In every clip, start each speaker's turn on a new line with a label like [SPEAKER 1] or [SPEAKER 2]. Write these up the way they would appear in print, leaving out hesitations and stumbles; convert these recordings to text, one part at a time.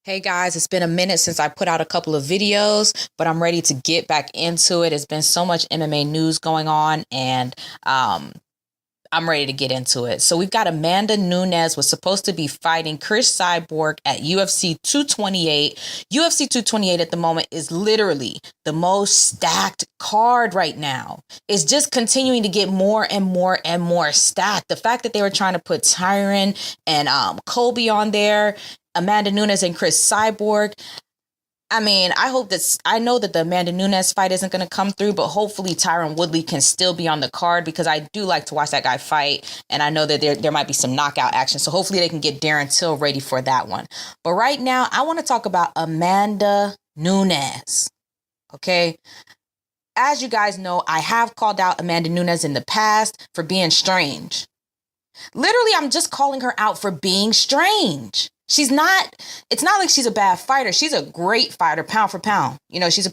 [SPEAKER 1] Hey guys, it's been a minute since I put out a couple of videos, but I'm ready to get back into it. It's been so much MMA news going on, and I'm ready to get into it. So we've got Amanda Nunes was supposed to be fighting Chris Cyborg at UFC 228. UFC 228 at the moment is literally the most stacked card right now. It's just continuing to get more and more and more stacked. The fact that they were trying to put Tyron and Colby on there, Amanda Nunes and Chris Cyborg. I mean, I know that the Amanda Nunes fight isn't going to come through, but hopefully Tyron Woodley can still be on the card because I do like to watch that guy fight. And I know that there might be some knockout action. So hopefully they can get Darren Till ready for that one. But right now, I want to talk about Amanda Nunes. Okay. As you guys know, I have called out Amanda Nunes in the past for being strange. Literally, I'm just calling her out for being strange. It's not like she's a bad fighter. She's a great fighter, pound for pound. She's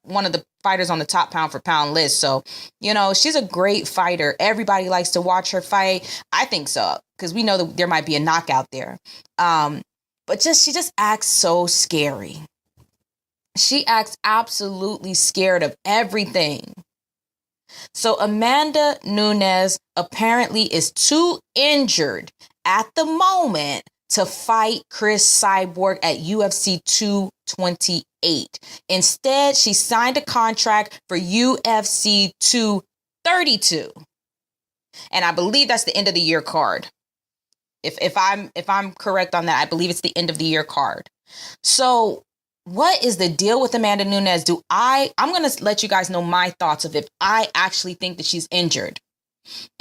[SPEAKER 1] one of the fighters on the top pound for pound list. So, she's a great fighter. Everybody likes to watch her fight. I think so, because we know that there might be a knockout there. But she just acts so scary. She acts absolutely scared of everything. So Amanda Nunes apparently is too injured at the moment to fight Chris Cyborg at UFC 228. Instead, she signed a contract for UFC 232. And I believe that's the end of the year card. If I'm correct on that, I believe it's the end of the year card. So what is the deal with Amanda Nunes? I'm going to let you guys know my thoughts of if I actually think that she's injured.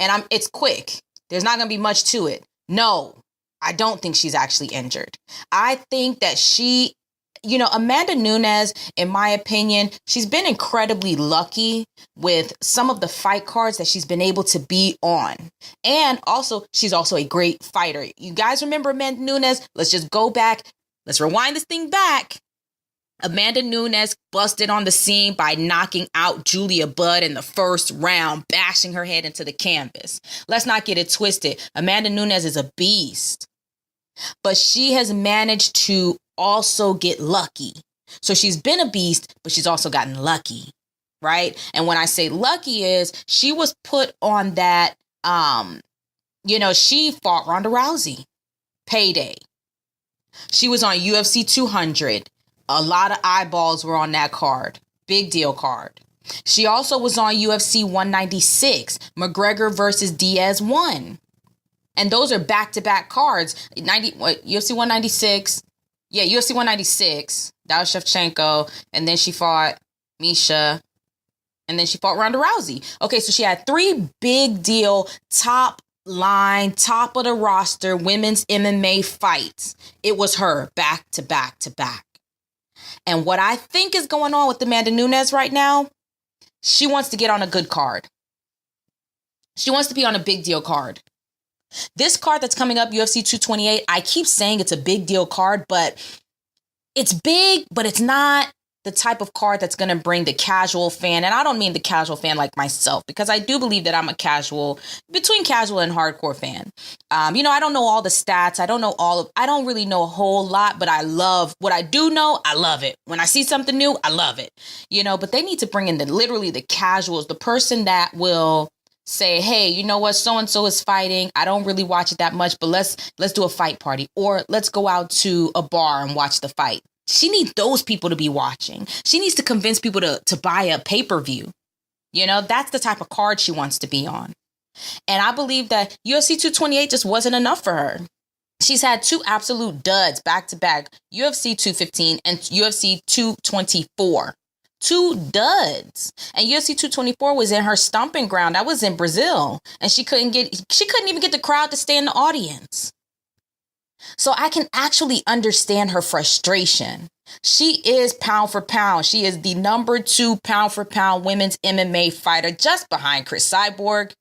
[SPEAKER 1] And it's quick. There's not going to be much to it. No, I don't think she's actually injured. I think that Amanda Nunes, in my opinion, she's been incredibly lucky with some of the fight cards that she's been able to be on. And also, she's also a great fighter. You guys remember Amanda Nunes? Let's just go back. Let's rewind this thing back. Amanda Nunes busted on the scene by knocking out Julia Budd in the first round, bashing her head into the canvas. Let's not get it twisted. Amanda Nunes is a beast, but she has managed to also get lucky. So she's been a beast, but she's also gotten lucky, right? And when I say lucky is she was put on that, she fought Ronda Rousey. Payday. She was on UFC 200. A lot of eyeballs were on that card. Big deal card. She also was on UFC 196. McGregor versus Diaz 1. And those are back-to-back cards. UFC 196. Yeah, UFC 196. That was Shevchenko. And then she fought Misha. And then she fought Ronda Rousey. Okay, so she had 3 big deal, top line, top of the roster women's MMA fights. It was her back to back to back. And what I think is going on with Amanda Nunes right now, she wants to get on a good card. She wants to be on a big deal card. This card that's coming up, UFC 228, I keep saying it's a big deal card, but it's big, but it's not the type of card that's going to bring the casual fan. And I don't mean the casual fan like myself, because I do believe that I'm a between casual and hardcore fan. I don't know all the stats. I don't really know a whole lot, but I love what I do know. I love it. When I see something new, I love it. But they need to bring in literally the casuals, the person that will say, hey, you know what? So-and-so is fighting. I don't really watch it that much, but let's do a fight party, or let's go out to a bar and watch the fight. She needs those people to be watching. She needs to convince people to buy a pay-per-view. That's the type of card she wants to be on. And I believe that UFC 228 just wasn't enough for her. She's had 2 absolute duds back-to-back, UFC 215 and UFC 224. 2 duds. And UFC 224 was in her stomping ground. That was in Brazil. And she couldn't even get the crowd to stay in the audience. So I can actually understand her frustration. She is pound for pound. She is the number 2 pound for pound women's MMA fighter, just behind Chris Cyborg.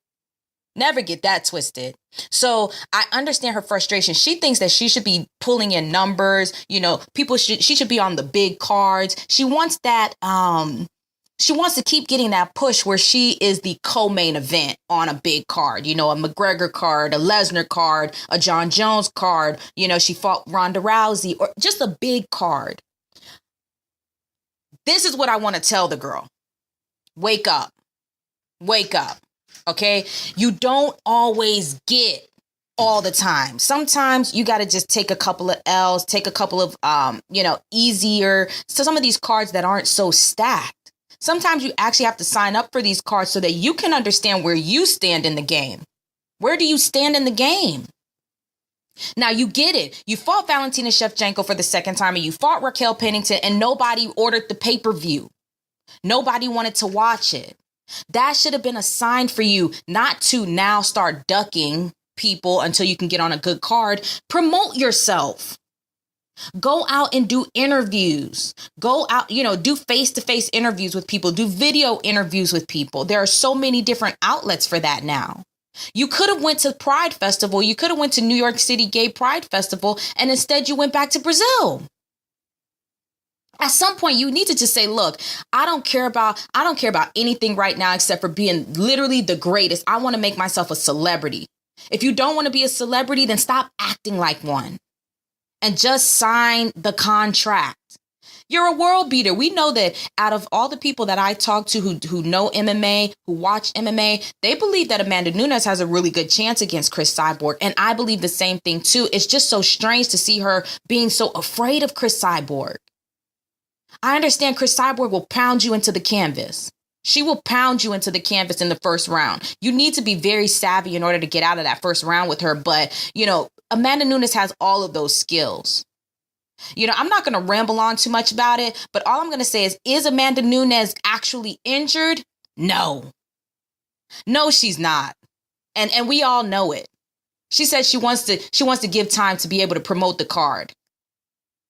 [SPEAKER 1] Never get that twisted. So I understand her frustration. She thinks that she should be pulling in numbers. She should be on the big cards. She wants that She wants to keep getting that push where she is the co-main event on a big card. You know, a McGregor card, a Lesnar card, a John Jones card. You know, she fought Ronda Rousey, or just a big card. This is what I want to tell the girl. Wake up. Wake up. Okay? You don't always get all the time. Sometimes you got to just take a couple of L's, take a couple of, easier. So some of these cards that aren't so stacked. Sometimes you actually have to sign up for these cards so that you can understand where you stand in the game. Where do you stand in the game? Now, you get it. You fought Valentina Shevchenko for the second time, and you fought Raquel Pennington, and nobody ordered the pay-per-view. Nobody wanted to watch it. That should have been a sign for you not to now start ducking people until you can get on a good card. Promote yourself. Go out and do interviews. Go out, do face-to-face interviews with people. Do video interviews with people. There are so many different outlets for that now. You could have went to Pride Festival. You could have went to New York City Gay Pride Festival, and instead you went back to Brazil. At some point, you need to just say, look, I don't care about anything right now except for being literally the greatest. I want to make myself a celebrity. If you don't want to be a celebrity, then stop acting like one. And just sign the contract. You're a world beater. We know that out of all the people that I talk to who know MMA, who watch MMA, they believe that Amanda Nunes has a really good chance against Chris Cyborg. And I believe the same thing, too. It's just so strange to see her being so afraid of Chris Cyborg. I understand Chris Cyborg will pound you into the canvas. She will pound you into the canvas in the first round. You need to be very savvy in order to get out of that first round with her. But, Amanda Nunes has all of those skills. I'm not going to ramble on too much about it, but all I'm going to say is Amanda Nunes actually injured? No. No, she's not. And we all know it. She said she wants to give time to be able to promote the card.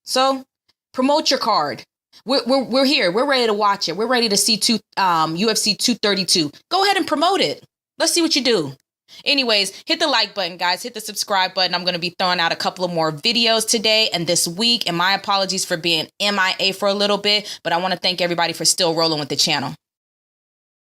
[SPEAKER 1] So promote your card. We're here. We're ready to watch it. We're ready to see UFC 232. Go ahead and promote it. Let's see what you do. Anyways, hit the like button, guys. Hit the subscribe button. I'm going to be throwing out a couple of more videos today and this week. And my apologies for being MIA for a little bit, but I want to thank everybody for still rolling with the channel.